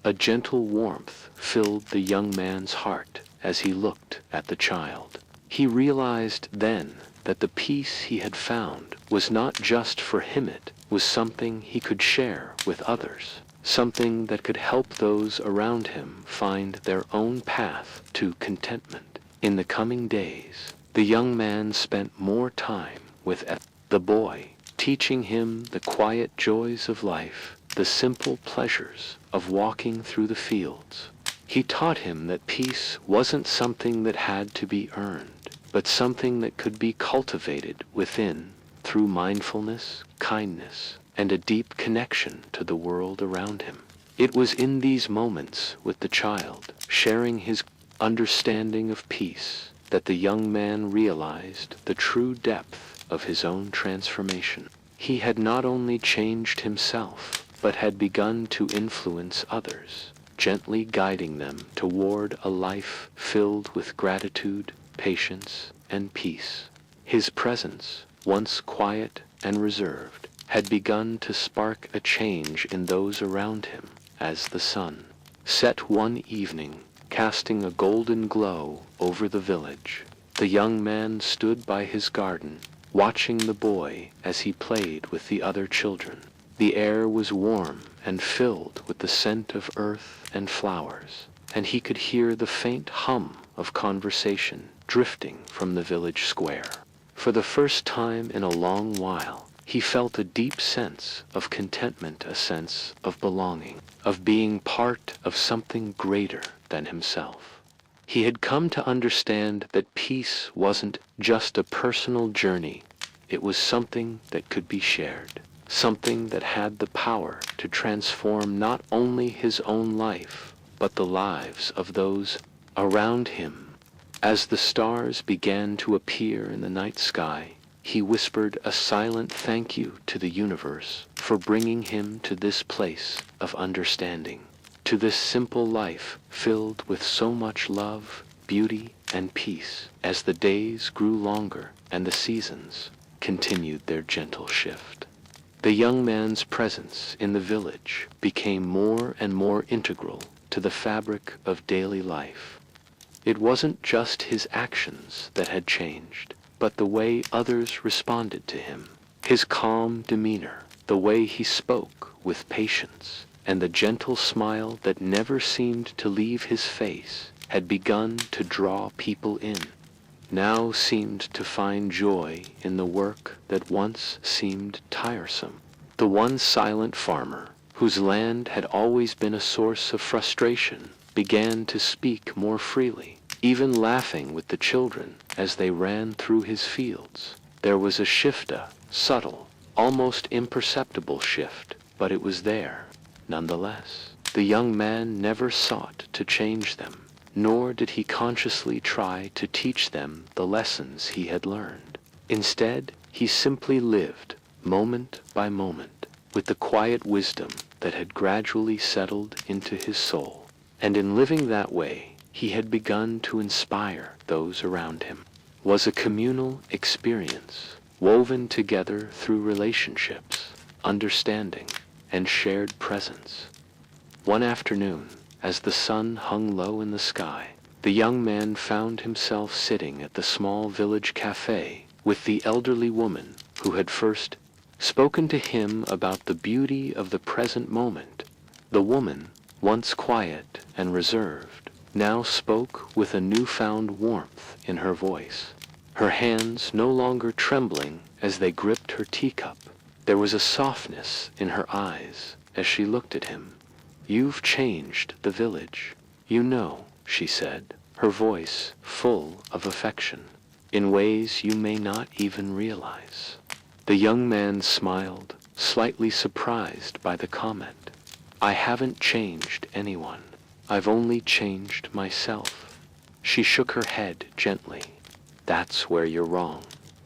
A gentle warmth filled the young man's heart as he looked at the child. He realized then that the peace he had found was not just for him, it was something he could share with others, something that could help those around him find their own path to contentment. In the coming days, the young man spent more time with the boy, teaching him the quiet joys of life, the simple pleasures of walking through the fields. He taught him that peace wasn't something that had to be earned, but something that could be cultivated within through mindfulness, kindness, and a deep connection to the world around him. It was in these moments with the child, sharing his understanding of peace, that the young man realized the true depth of his own transformation. He had not only changed himself, but had begun to influence others, gently guiding them toward a life filled with gratitude, patience, and peace. His presence, once quiet and reserved, had begun to spark a change in those around him as the sun set one evening, casting a golden glow over the village. The young man stood by his garden, watching the boy as he played with the other children. The air was warm and filled with the scent of earth and flowers, and he could hear the faint hum of conversation drifting from the village square. For the first time in a long while, he felt a deep sense of contentment, a sense of belonging, of being part of something greater than himself. He had come to understand that peace wasn't just a personal journey, it was something that could be shared, something that had the power to transform not only his own life, but the lives of those around him. As the stars began to appear in the night sky, he whispered a silent thank you to the universe for bringing him to this place of understanding, to this simple life filled with so much love, beauty, and peace. As the days grew longer and the seasons continued their gentle shift, the young man's presence in the village became more and more integral to the fabric of daily life. It wasn't just his actions that had changed, but the way others responded to him. His calm demeanor, the way he spoke with patience, and the gentle smile that never seemed to leave his face had begun to draw people in. Now seemed to find joy in the work that once seemed tiresome. The one silent farmer, whose land had always been a source of frustration, began to speak more freely, even laughing with the children as they ran through his fields. There was a shift, a subtle, almost imperceptible shift, but it was there, nonetheless. The young man never sought to change them, nor did he consciously try to teach them the lessons he had learned. Instead, he simply lived, moment by moment, with the quiet wisdom that had gradually settled into his soul. And in living that way, he had begun to inspire those around him. Was a communal experience, woven together through relationships, understanding, and shared presence. One afternoon, as the sun hung low in the sky, the young man found himself sitting at the small village cafe with the elderly woman who had first spoken to him about the beauty of the present moment. The woman, once quiet and reserved, now spoke with a newfound warmth in her voice, her hands no longer trembling as they gripped her teacup. There was a softness in her eyes as she looked at him. "You've changed the village, you know," she said, her voice full of affection, "in ways you may not even realize." The young man smiled, slightly surprised by the comment. "I haven't changed anyone. I've only changed myself." She shook her head gently. "That's where you're wrong.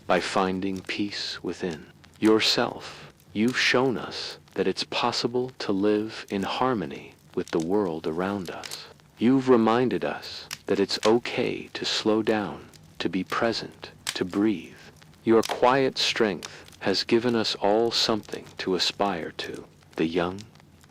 By finding peace within, yourself. You've shown us that it's possible to live in harmony with the world around us. You've reminded us that it's okay to slow down, to be present, to breathe. Your quiet strength has given us all something to aspire to. The young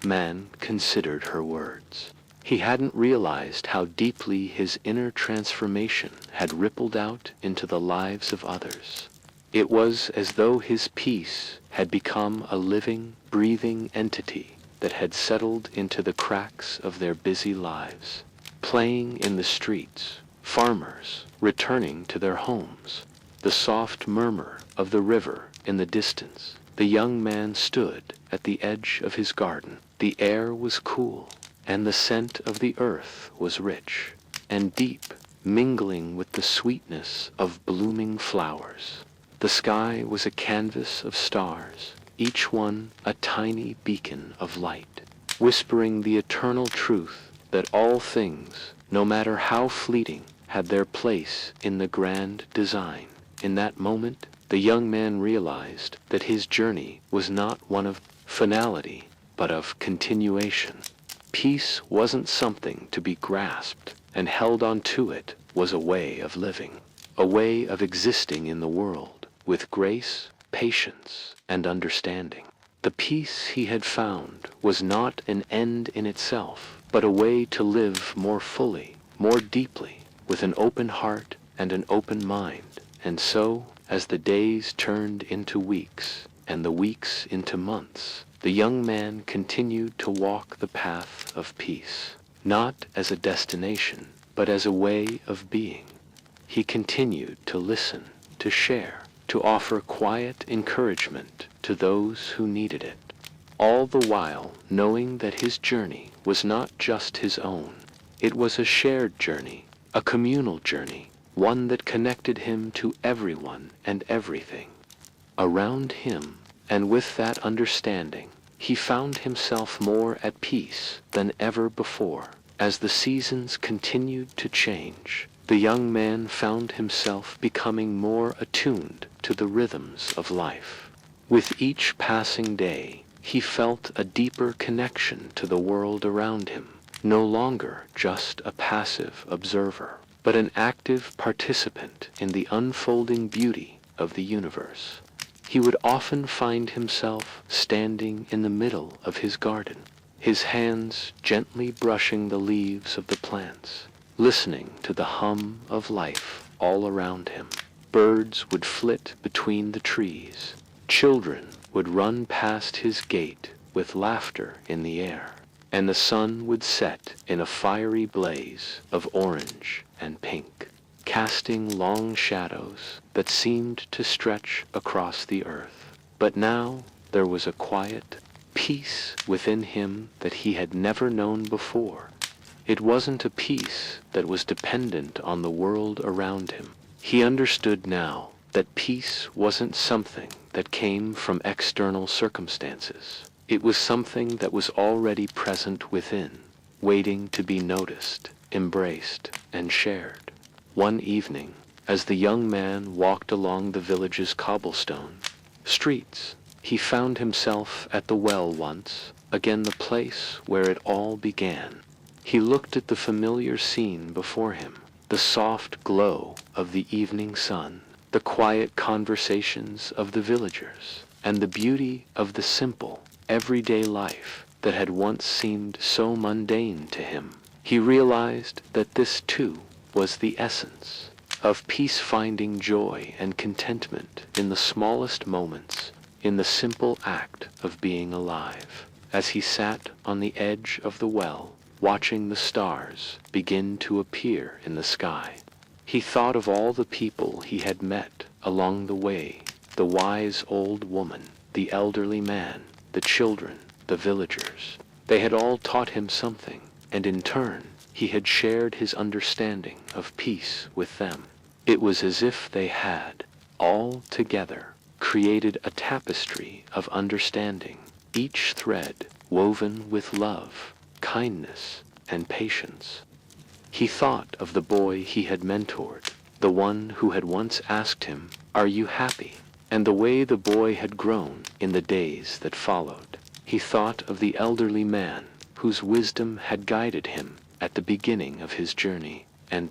man considered her words. He hadn't realized how deeply his inner transformation had rippled out into the lives of others. It was as though his peace had become a living, breathing entity that had settled into the cracks of their busy lives. Playing in the streets, farmers returning to their homes, the soft murmur of the river in the distance. The young man stood at the edge of his garden. The air was cool, and the scent of the earth was rich and deep, mingling with the sweetness of blooming flowers. The sky was a canvas of stars, each one a tiny beacon of light, whispering the eternal truth that all things, no matter how fleeting, had their place in the grand design. In that moment, the young man realized that his journey was not one of finality, but of continuation. Peace wasn't something to be grasped and held on to. It was a way of living, a way of existing in the world with grace, patience, and understanding. The peace he had found was not an end in itself, but a way to live more fully, more deeply, with an open heart and an open mind. And so, as the days turned into weeks, and the weeks into months, the young man continued to walk the path of peace, not as a destination, but as a way of being. He continued to listen, to share, to offer quiet encouragement to those who needed it, all the while knowing that his journey was not just his own. It was a shared journey, a communal journey, one that connected him to everyone and everything around him. And with that understanding, he found himself more at peace than ever before. As the seasons continued to change, the young man found himself becoming more attuned to the rhythms of life. With each passing day, he felt a deeper connection to the world around him, no longer just a passive observer, but an active participant in the unfolding beauty of the universe. He would often find himself standing in the middle of his garden, his hands gently brushing the leaves of the plants, listening to the hum of life all around him. Birds would flit between the trees. Children would run past his gate with laughter in the air, and the sun would set in a fiery blaze of orange and pink, casting long shadows that seemed to stretch across the earth. But now there was a quiet peace within him that he had never known before. It wasn't a peace that was dependent on the world around him. He understood now that peace wasn't something that came from external circumstances. It was something that was already present within, waiting to be noticed, embraced, and shared. One evening, as the young man walked along the village's cobblestone streets, he found himself at the well once again, the place where it all began. He looked at the familiar scene before him, the soft glow of the evening sun, the quiet conversations of the villagers, and the beauty of the simple, everyday life that had once seemed so mundane to him. He realized that this too was the essence of peace, finding joy and contentment in the smallest moments, in the simple act of being alive. As he sat on the edge of the well, watching the stars begin to appear in the sky, he thought of all the people he had met along the way, the wise old woman, the elderly man, the children, the villagers. They had all taught him something, and in turn, he had shared his understanding of peace with them. It was as if they had, all together, created a tapestry of understanding, each thread woven with love, kindness, and patience. He thought of the boy he had mentored, the one who had once asked him, "Are you happy?" and the way the boy had grown in the days that followed. He thought of the elderly man whose wisdom had guided him at the beginning of his journey, and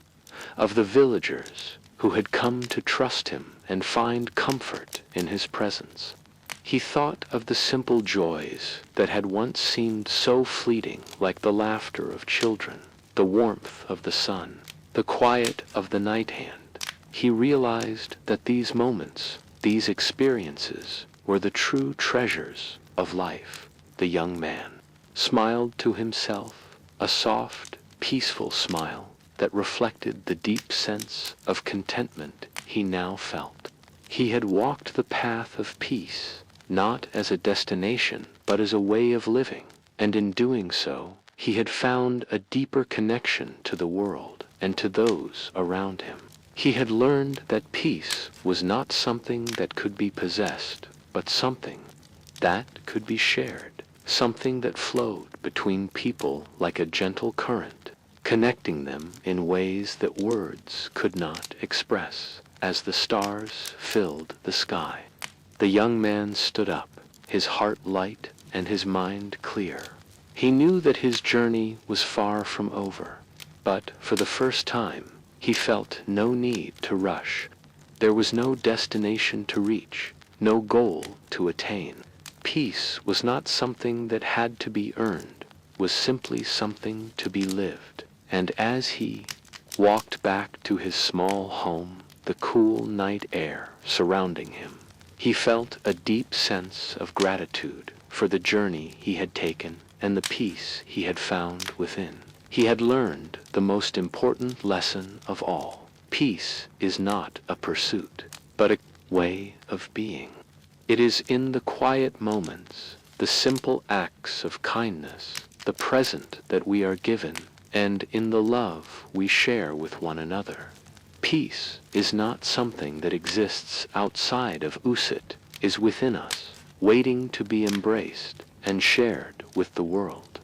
of the villagers who had come to trust him and find comfort in his presence. He thought of the simple joys that had once seemed so fleeting, like the laughter of children, the warmth of the sun, the quiet of the night hand. He realized that these moments, these experiences, were the true treasures of life. The young man smiled to himself, a soft, peaceful smile that reflected the deep sense of contentment he now felt. He had walked the path of peace, not as a destination, but as a way of living, and in doing so, he had found a deeper connection to the world and to those around him. He had learned that peace was not something that could be possessed, but something that could be shared, something that flowed between people like a gentle current, connecting them in ways that words could not express. As the stars filled the sky, the young man stood up, his heart light and his mind clear. He knew that his journey was far from over, but for the first time he felt no need to rush. There was no destination to reach, no goal to attain. Peace was not something that had to be earned, was simply something to be lived. And as he walked back to his small home, the cool night air surrounding him, he felt a deep sense of gratitude for the journey he had taken and the peace he had found within. He had learned the most important lesson of all. Peace is not a pursuit, but a way of being. It is in the quiet moments, the simple acts of kindness, the present that we are given, and in the love we share with one another. Peace is not something that exists outside of us. It is within us, waiting to be embraced and shared with the world.